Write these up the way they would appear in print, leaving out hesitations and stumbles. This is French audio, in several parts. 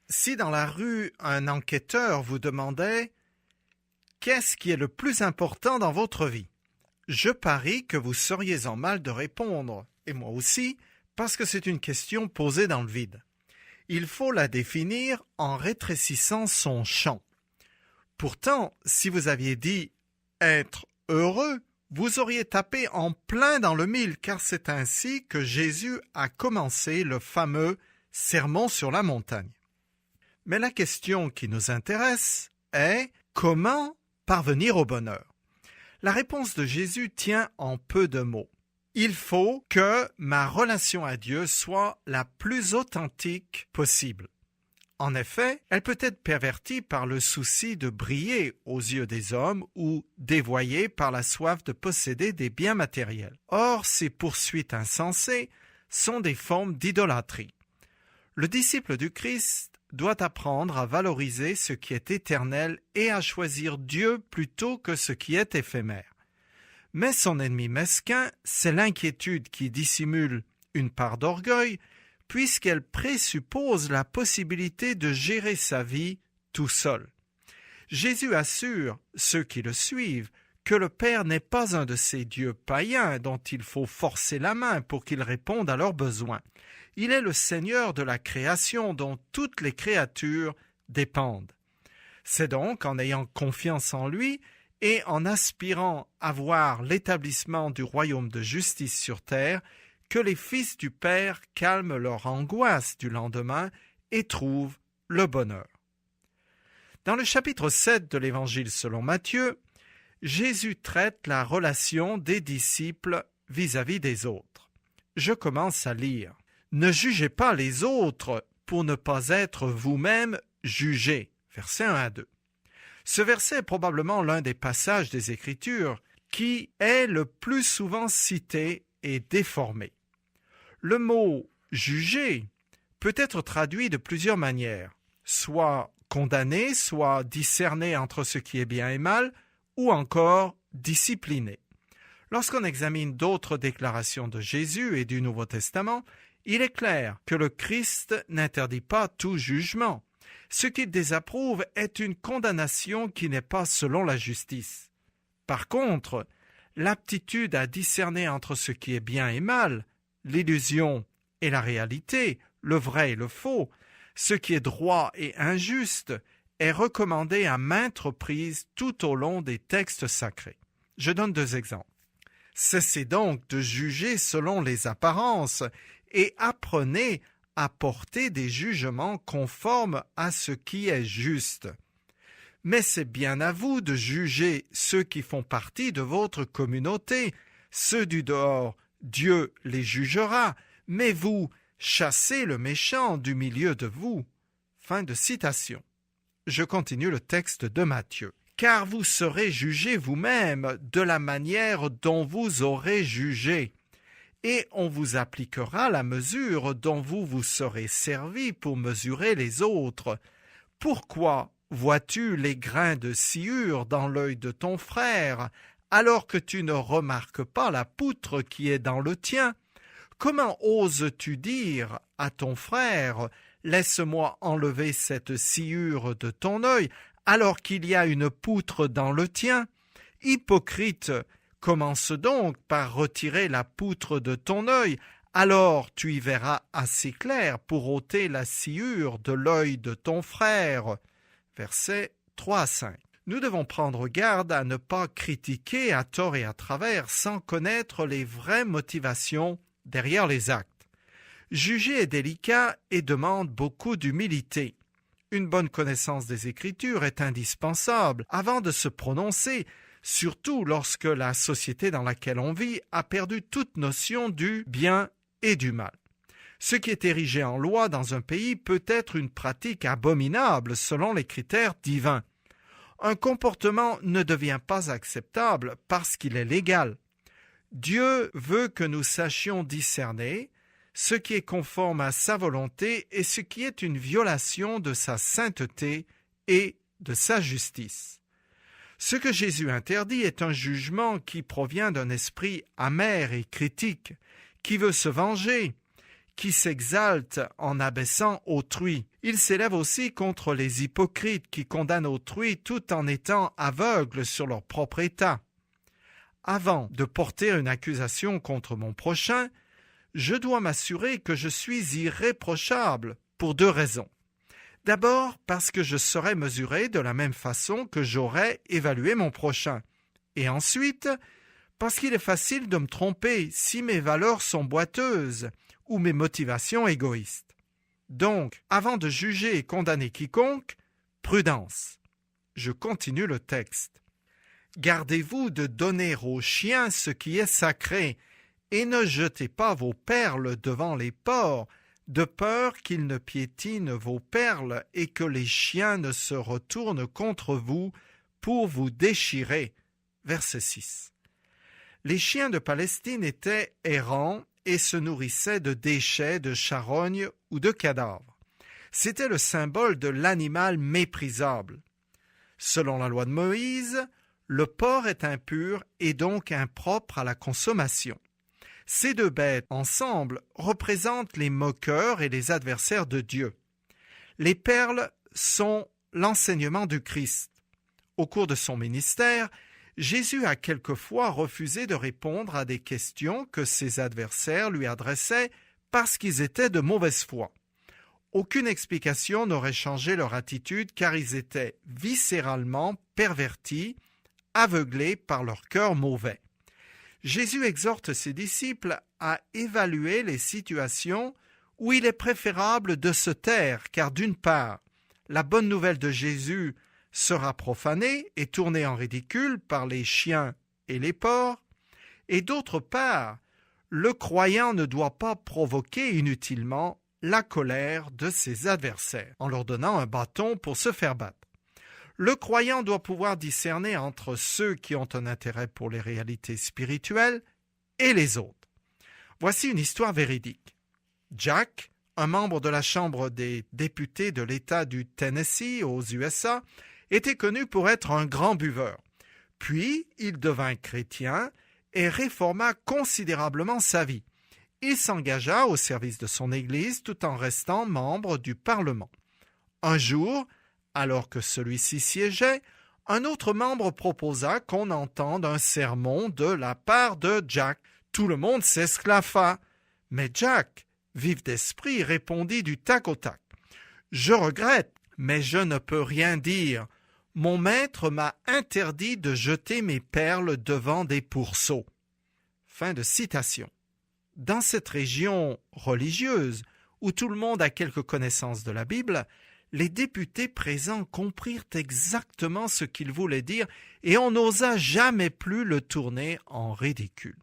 Si dans la rue, un enquêteur vous demandait « Qu'est-ce qui est le plus important dans votre vie ?» Je parie que vous seriez en mal de répondre, et moi aussi, parce que c'est une question posée dans le vide. Il faut la définir en rétrécissant son champ. Pourtant, si vous aviez dit « être heureux », vous auriez tapé en plein dans le mille, car c'est ainsi que Jésus a commencé le fameux « sermon sur la montagne ». Mais la question qui nous intéresse est « Comment parvenir au bonheur ?» La réponse de Jésus tient en peu de mots. Il faut que ma relation à Dieu soit la plus authentique possible. En effet, elle peut être pervertie par le souci de briller aux yeux des hommes ou dévoyée par la soif de posséder des biens matériels. Or, ces poursuites insensées sont des formes d'idolâtrie. Le disciple du Christ doit apprendre à valoriser ce qui est éternel et à choisir Dieu plutôt que ce qui est éphémère. Mais son ennemi mesquin, c'est l'inquiétude qui dissimule une part d'orgueil, puisqu'elle présuppose la possibilité de gérer sa vie tout seul. Jésus assure ceux qui le suivent que le Père n'est pas un de ces dieux païens dont il faut forcer la main pour qu'ils répondent à leurs besoins. Il est le Seigneur de la création dont toutes les créatures dépendent. C'est donc en ayant confiance en lui et en aspirant à voir l'établissement du royaume de justice sur terre que les fils du Père calment leur angoisse du lendemain et trouvent le bonheur. Dans le chapitre 7 de l'Évangile selon Matthieu, Jésus traite la relation des disciples vis-à-vis des autres. Je commence à lire. « Ne jugez pas les autres pour ne pas être vous-même jugés. » Versets 1 à 2. Ce verset est probablement l'un des passages des Écritures qui est le plus souvent cité et déformé. Le mot « juger » peut être traduit de plusieurs manières, soit condamner, soit discerner entre ce qui est bien et mal, ou encore discipliner. Lorsqu'on examine d'autres déclarations de Jésus et du Nouveau Testament, il est clair que le Christ n'interdit pas tout jugement. Ce qu'il désapprouve est une condamnation qui n'est pas selon la justice. Par contre, l'aptitude à discerner entre ce qui est bien et mal, l'illusion et la réalité, le vrai et le faux, ce qui est droit et injuste, est recommandée à maintes reprises tout au long des textes sacrés. Je donne 2 exemples. Cessez donc de juger selon les apparences et apprenez à porter des jugements conformes à ce qui est juste. Mais c'est bien à vous de juger ceux qui font partie de votre communauté. Ceux du dehors, Dieu les jugera, mais vous, chassez le méchant du milieu de vous. » Fin de citation. Je continue le texte de Matthieu. « Car vous serez jugés vous-même de la manière dont vous aurez jugé. Et on vous appliquera la mesure dont vous vous serez servi pour mesurer les autres. Pourquoi vois-tu les grains de sciure dans l'œil de ton frère, alors que tu ne remarques pas la poutre qui est dans le tien? Comment oses-tu dire à ton frère « Laisse-moi enlever cette sciure de ton œil », alors qu'il y a une poutre dans le tien? Hypocrite! Commence donc par retirer la poutre de ton œil, alors tu y verras assez clair pour ôter la sciure de l'œil de ton frère. Versets 3 à 5. Nous devons prendre garde à ne pas critiquer à tort et à travers sans connaître les vraies motivations derrière les actes. Juger est délicat et demande beaucoup d'humilité. Une bonne connaissance des Écritures est indispensable avant de se prononcer, surtout lorsque la société dans laquelle on vit a perdu toute notion du bien et du mal. Ce qui est érigé en loi dans un pays peut être une pratique abominable selon les critères divins. Un comportement ne devient pas acceptable parce qu'il est légal. Dieu veut que nous sachions discerner ce qui est conforme à sa volonté et ce qui est une violation de sa sainteté et de sa justice. Ce que Jésus interdit est un jugement qui provient d'un esprit amer et critique, qui veut se venger, qui s'exalte en abaissant autrui. Il s'élève aussi contre les hypocrites qui condamnent autrui tout en étant aveugles sur leur propre état. Avant de porter une accusation contre mon prochain, je dois m'assurer que je suis irréprochable pour 2 raisons. D'abord, parce que je serai mesuré de la même façon que j'aurais évalué mon prochain. Et ensuite, parce qu'il est facile de me tromper si mes valeurs sont boiteuses ou mes motivations égoïstes. Donc, avant de juger et condamner quiconque, prudence. Je continue le texte. Gardez-vous de donner aux chiens ce qui est sacré, et ne jetez pas vos perles devant les porcs, de peur qu'ils ne piétinent vos perles et que les chiens ne se retournent contre vous pour vous déchirer. Verset 6. Les chiens de Palestine étaient errants et se nourrissaient de déchets, de charognes ou de cadavres. C'était le symbole de l'animal méprisable. Selon la loi de Moïse, le porc est impur et donc impropre à la consommation. Ces 2 bêtes ensemble représentent les moqueurs et les adversaires de Dieu. Les perles sont l'enseignement du Christ. Au cours de son ministère, Jésus a quelquefois refusé de répondre à des questions que ses adversaires lui adressaient parce qu'ils étaient de mauvaise foi. Aucune explication n'aurait changé leur attitude car ils étaient viscéralement pervertis, aveuglés par leur cœur mauvais. Jésus exhorte ses disciples à évaluer les situations où il est préférable de se taire, car d'une part, la bonne nouvelle de Jésus sera profanée et tournée en ridicule par les chiens et les porcs, et d'autre part, le croyant ne doit pas provoquer inutilement la colère de ses adversaires en leur donnant un bâton pour se faire battre. Le croyant doit pouvoir discerner entre ceux qui ont un intérêt pour les réalités spirituelles et les autres. Voici une histoire véridique. Jack, un membre de la Chambre des députés de l'État du Tennessee aux USA, était connu pour être un grand buveur. Puis, il devint chrétien et réforma considérablement sa vie. Il s'engagea au service de son Église tout en restant membre du Parlement. Un jour, alors que celui-ci siégeait, un autre membre proposa qu'on entende un sermon de la part de Jack. Tout le monde s'esclaffa. Mais Jack, vif d'esprit, répondit du tac au tac. « Je regrette, mais je ne peux rien dire. Mon maître m'a interdit de jeter mes perles devant des pourceaux. » Fin de citation. Dans cette région religieuse, où tout le monde a quelque connaissance de la Bible, les députés présents comprirent exactement ce qu'il voulait dire et on n'osa jamais plus le tourner en ridicule.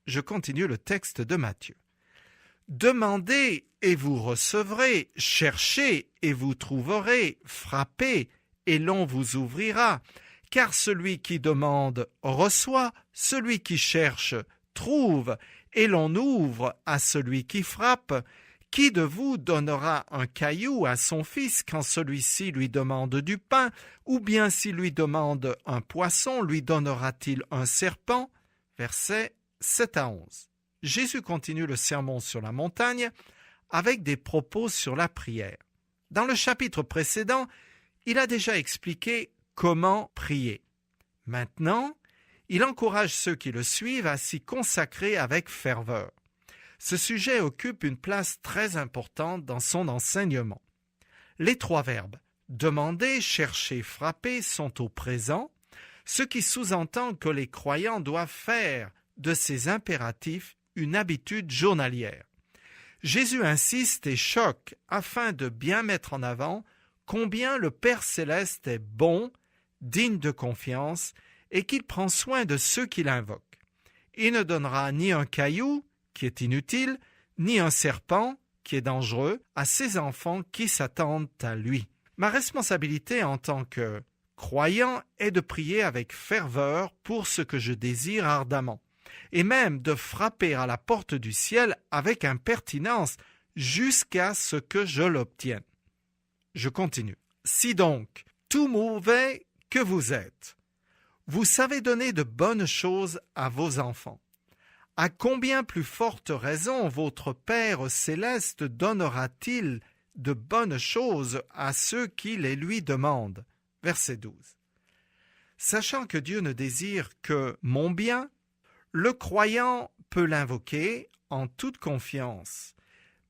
Je continue le texte de Matthieu. « Demandez et vous recevrez, cherchez et vous trouverez, frappez et l'on vous ouvrira. Car celui qui demande reçoit, celui qui cherche trouve, et l'on ouvre à celui qui frappe. Qui de vous donnera un caillou à son fils quand celui-ci lui demande du pain, ou bien s'il lui demande un poisson, lui donnera-t-il un serpent ?» Versets 7 à 11. Jésus continue le sermon sur la montagne avec des propos sur la prière. Dans le chapitre précédent, il a déjà expliqué comment prier. Maintenant, il encourage ceux qui le suivent à s'y consacrer avec ferveur. Ce sujet occupe une place très importante dans son enseignement. Les 3 verbes « demander »,« chercher »,« frapper » sont au présent, ce qui sous-entend que les croyants doivent faire de ces impératifs une habitude journalière. Jésus insiste et choque afin de bien mettre en avant combien le Père céleste est bon, digne de confiance et qu'il prend soin de ceux qui l'invoquent. Il ne donnera ni un caillou, qui est inutile, ni un serpent, qui est dangereux, à ses enfants qui s'attendent à lui. Ma responsabilité en tant que croyant est de prier avec ferveur pour ce que je désire ardemment, et même de frapper à la porte du ciel avec impertinence jusqu'à ce que je l'obtienne. Je continue. Si donc, tout mauvais que vous êtes, vous savez donner de bonnes choses à vos enfants, à combien plus forte raison votre Père céleste donnera-t-il de bonnes choses à ceux qui les lui demandent. Verset 12. Sachant que Dieu ne désire que mon bien, le croyant peut l'invoquer en toute confiance.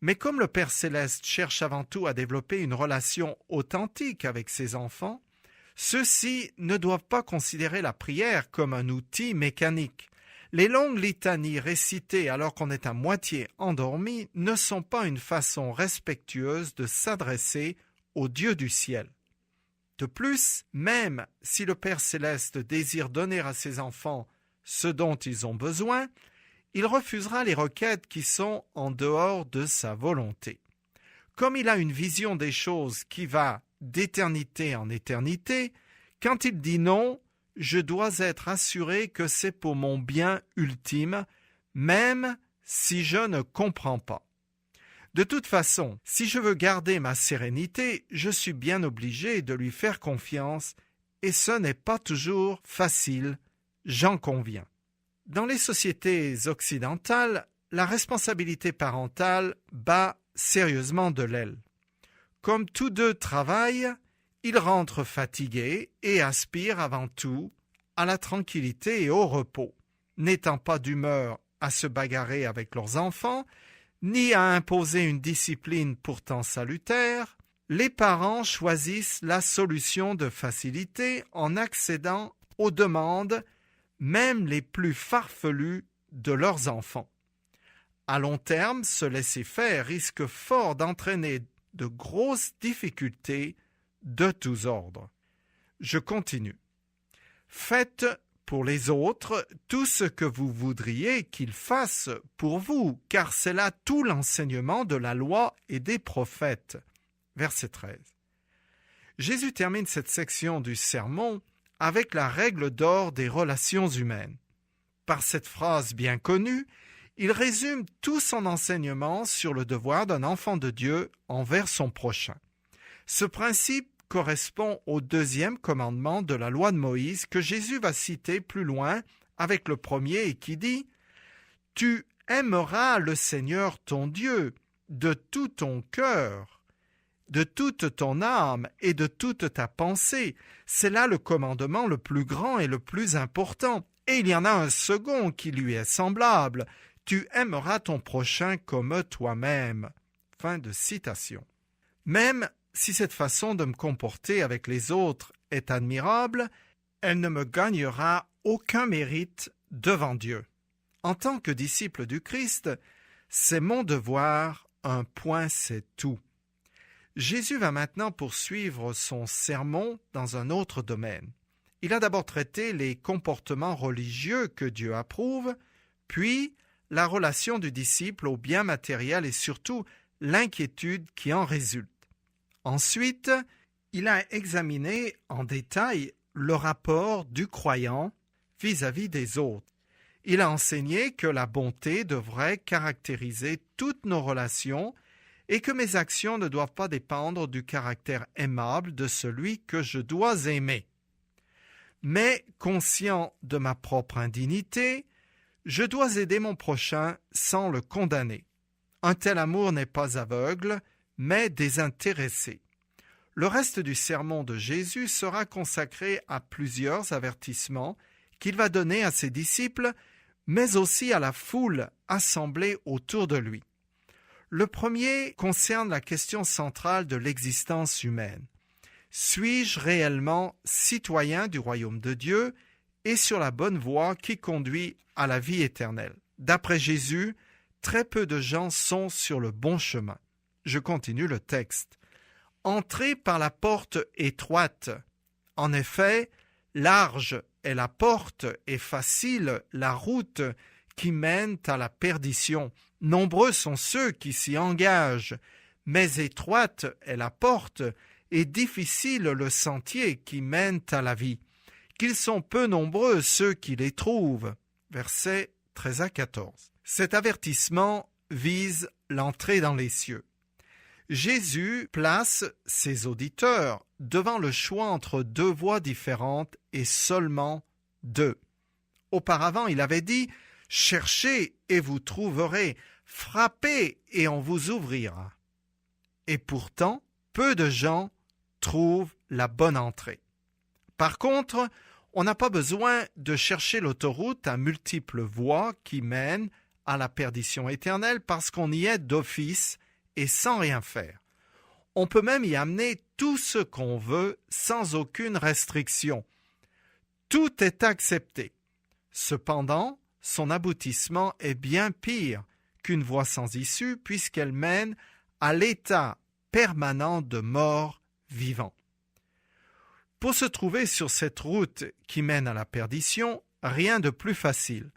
Mais comme le Père Céleste cherche avant tout à développer une relation authentique avec ses enfants, ceux-ci ne doivent pas considérer la prière comme un outil mécanique. Les longues litanies récitées alors qu'on est à moitié endormi ne sont pas une façon respectueuse de s'adresser au Dieu du ciel. De plus, même si le Père Céleste désire donner à ses enfants ce dont ils ont besoin, il refusera les requêtes qui sont en dehors de sa volonté. Comme il a une vision des choses qui va d'éternité en éternité, quand il dit non, je dois être assuré que c'est pour mon bien ultime, même si je ne comprends pas. De toute façon, si je veux garder ma sérénité, je suis bien obligé de lui faire confiance, et ce n'est pas toujours facile, j'en conviens. Dans les sociétés occidentales, la responsabilité parentale bat sérieusement de l'aile. Comme tous deux travaillent, ils rentrent fatigués et aspirent avant tout à la tranquillité et au repos, n'étant pas d'humeur à se bagarrer avec leurs enfants, ni à imposer une discipline pourtant salutaire. Les parents choisissent la solution de facilité en accédant aux demandes, même les plus farfelues, de leurs enfants. À long terme, ce laisser-faire risque fort d'entraîner de grosses difficultés de tous ordres. Je continue. Faites pour les autres tout ce que vous voudriez qu'ils fassent pour vous, car c'est là tout l'enseignement de la loi et des prophètes. Verset 13. Jésus termine cette section du sermon avec la règle d'or des relations humaines. Par cette phrase bien connue, il résume tout son enseignement sur le devoir d'un enfant de Dieu envers son prochain. Ce principe correspond au deuxième commandement de la loi de Moïse que Jésus va citer plus loin avec le premier et qui dit « Tu aimeras le Seigneur ton Dieu de tout ton cœur, de toute ton âme et de toute ta pensée. » C'est là le commandement le plus grand et le plus important. Et il y en a un second qui lui est semblable. « Tu aimeras ton prochain comme toi-même. » Fin de citation. Même si cette façon de me comporter avec les autres est admirable, elle ne me gagnera aucun mérite devant Dieu. En tant que disciple du Christ, c'est mon devoir, un point c'est tout. Jésus va maintenant poursuivre son sermon dans un autre domaine. Il a d'abord traité les comportements religieux que Dieu approuve, puis la relation du disciple au bien matériel et surtout l'inquiétude qui en résulte. Ensuite, il a examiné en détail le rapport du croyant vis-à-vis des autres. Il a enseigné que la bonté devrait caractériser toutes nos relations et que mes actions ne doivent pas dépendre du caractère aimable de celui que je dois aimer. Mais, conscient de ma propre indignité, je dois aider mon prochain sans le condamner. Un tel amour n'est pas aveugle, mais désintéressé. Le reste du sermon de Jésus sera consacré à plusieurs avertissements qu'il va donner à ses disciples, mais aussi à la foule assemblée autour de lui. Le premier concerne la question centrale de l'existence humaine. Suis-je réellement citoyen du royaume de Dieu et sur la bonne voie qui conduit à la vie éternelle? D'après Jésus, très peu de gens sont sur le bon chemin. Je continue le texte. Entrez par la porte étroite. En effet, large est la porte et facile la route qui mène à la perdition. Nombreux sont ceux qui s'y engagent, mais étroite est la porte et difficile le sentier qui mène à la vie. Qu'ils sont peu nombreux ceux qui les trouvent. Versets 13 à 14. Cet avertissement vise l'entrée dans les cieux. Jésus place ses auditeurs devant le choix entre deux voies différentes et seulement deux. Auparavant, il avait dit « Cherchez et vous trouverez, frappez et on vous ouvrira ». et pourtant, peu de gens trouvent la bonne entrée. Par contre, on n'a pas besoin de chercher l'autoroute à multiples voies qui mènent à la perdition éternelle parce qu'on y est d'office et sans rien faire. On peut même y amener tout ce qu'on veut sans aucune restriction. Tout est accepté. Cependant, son aboutissement est bien pire qu'une voie sans issue puisqu'elle mène à l'état permanent de mort vivant. Pour se trouver sur cette route qui mène à la perdition, rien de plus facile.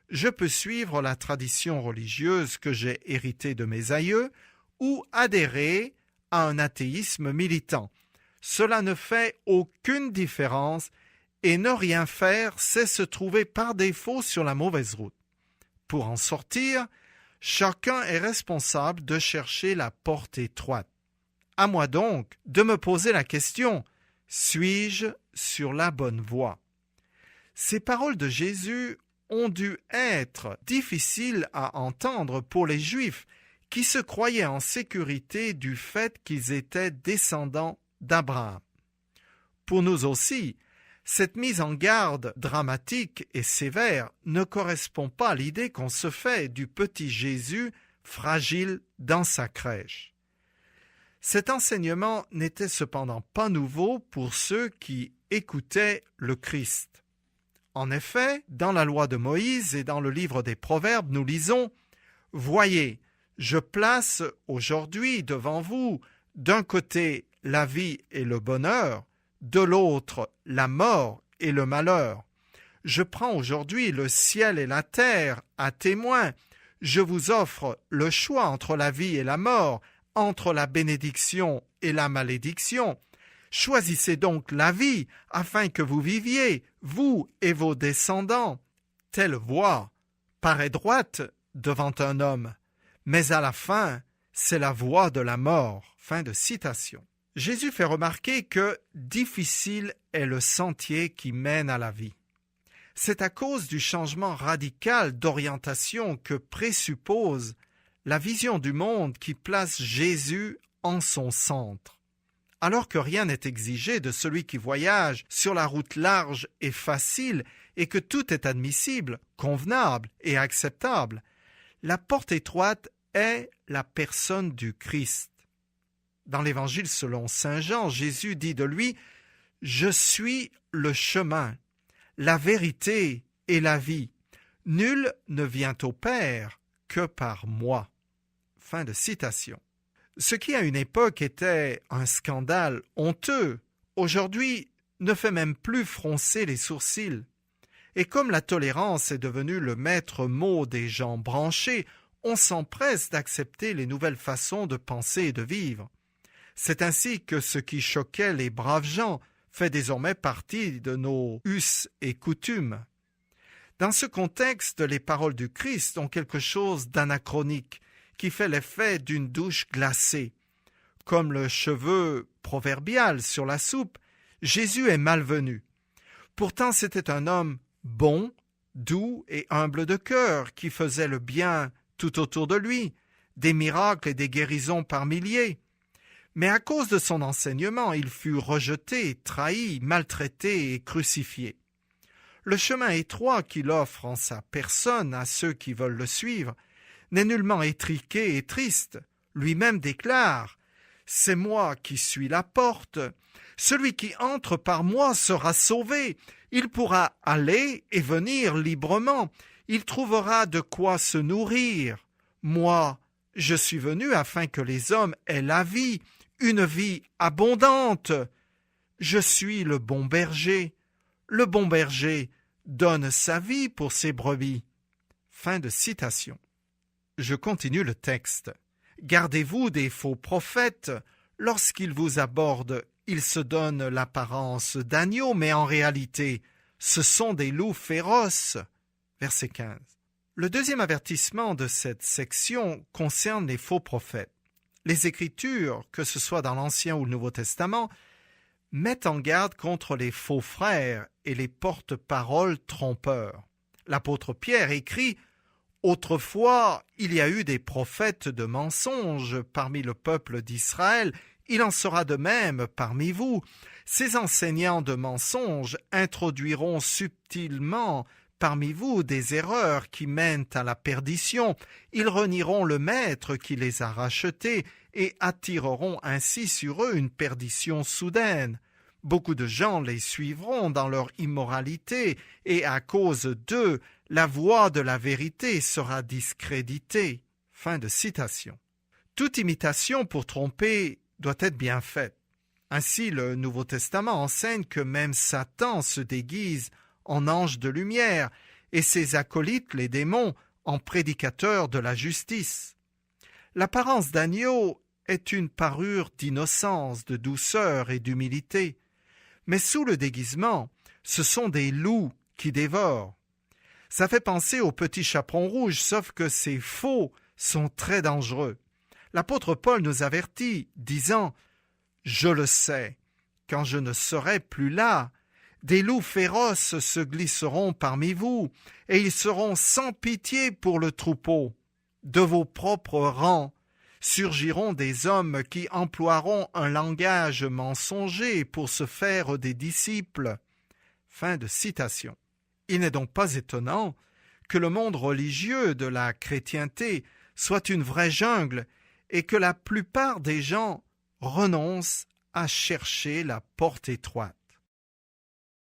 Je peux suivre la tradition religieuse que j'ai héritée de mes aïeux ou adhérer à un athéisme militant. Cela ne fait aucune différence et ne rien faire, c'est se trouver par défaut sur la mauvaise route. Pour en sortir, chacun est responsable de chercher la porte étroite. À moi donc de me poser la question, suis-je sur la bonne voie? Ces paroles de Jésus ont dû être difficiles à entendre pour les Juifs qui se croyaient en sécurité du fait qu'ils étaient descendants d'Abraham. Pour nous aussi, cette mise en garde dramatique et sévère ne correspond pas à l'idée qu'on se fait du petit Jésus fragile dans sa crèche. Cet enseignement n'était cependant pas nouveau pour ceux qui écoutaient le Christ. En effet, dans la loi de Moïse et dans le livre des Proverbes, nous lisons « Voyez, je place aujourd'hui devant vous d'un côté la vie et le bonheur, de l'autre la mort et le malheur. Je prends aujourd'hui le ciel et la terre à témoin. Je vous offre le choix entre la vie et la mort, entre la bénédiction et la malédiction. Choisissez donc la vie afin que vous viviez, vous et vos descendants. Telle voie paraît droite devant un homme, mais à la fin, c'est la voie de la mort. » Fin de citation. Jésus fait remarquer que difficile est le sentier qui mène à la vie. C'est à cause du changement radical d'orientation que présuppose la vision du monde qui place Jésus en son centre. Alors que rien n'est exigé de celui qui voyage sur la route large et facile et que tout est admissible, convenable et acceptable, la porte étroite est la personne du Christ. Dans l'Évangile selon saint Jean, Jésus dit de lui « Je suis le chemin, la vérité et la vie. Nul ne vient au Père que par moi. » Fin de citation. Ce qui à une époque était un scandale honteux, aujourd'hui ne fait même plus froncer les sourcils. Et comme la tolérance est devenue le maître mot des gens branchés, on s'empresse d'accepter les nouvelles façons de penser et de vivre. C'est ainsi que ce qui choquait les braves gens fait désormais partie de nos us et coutumes. Dans ce contexte, les paroles du Christ ont quelque chose d'anachronique, qui fait l'effet d'une douche glacée. Comme le cheveu proverbial sur la soupe, Jésus est malvenu. Pourtant, c'était un homme bon, doux et humble de cœur, qui faisait le bien tout autour de lui, des miracles et des guérisons par milliers. Mais à cause de son enseignement, il fut rejeté, trahi, maltraité et crucifié. Le chemin étroit qu'il offre en sa personne à ceux qui veulent le suivre n'est nullement étriqué et triste. Lui-même déclare « C'est moi qui suis la porte. Celui qui entre par moi sera sauvé. Il pourra aller et venir librement. Il trouvera de quoi se nourrir. Moi, je suis venu afin que les hommes aient la vie, une vie abondante. Je suis le bon berger. Le bon berger donne sa vie pour ses brebis. » Fin de citation. Je continue le texte. Gardez-vous des faux prophètes. Lorsqu'ils vous abordent, ils se donnent l'apparence d'agneaux, mais en réalité, ce sont des loups féroces. Verset 15. Le deuxième avertissement de cette section concerne les faux prophètes. Les Écritures, que ce soit dans l'Ancien ou le Nouveau Testament, mettent en garde contre les faux frères et les porte-paroles trompeurs. L'apôtre Pierre écrit Autrefois, il y a eu des prophètes de mensonges parmi le peuple d'Israël, il en sera de même parmi vous. Ces enseignants de mensonges introduiront subtilement parmi vous des erreurs qui mènent à la perdition. Ils renieront le maître qui les a rachetés et attireront ainsi sur eux une perdition soudaine. Beaucoup de gens les suivront dans leur immoralité et à cause d'eux, la voix de la vérité sera discréditée. » Fin de citation. Toute imitation pour tromper doit être bien faite. Ainsi, le Nouveau Testament enseigne que même Satan se déguise en ange de lumière et ses acolytes, les démons, en prédicateurs de la justice. L'apparence d'agneau est une parure d'innocence, de douceur et d'humilité. Mais sous le déguisement, ce sont des loups qui dévorent. Ça fait penser aux petits chaperons rouges, sauf que ces faux sont très dangereux. L'apôtre Paul nous avertit, disant « Je le sais, quand je ne serai plus là, des loups féroces se glisseront parmi vous, et ils seront sans pitié pour le troupeau. De vos propres rangs surgiront des hommes qui emploieront un langage mensonger pour se faire des disciples. » Fin de citation. Il n'est donc pas étonnant que le monde religieux de la chrétienté soit une vraie jungle et que la plupart des gens renoncent à chercher la porte étroite.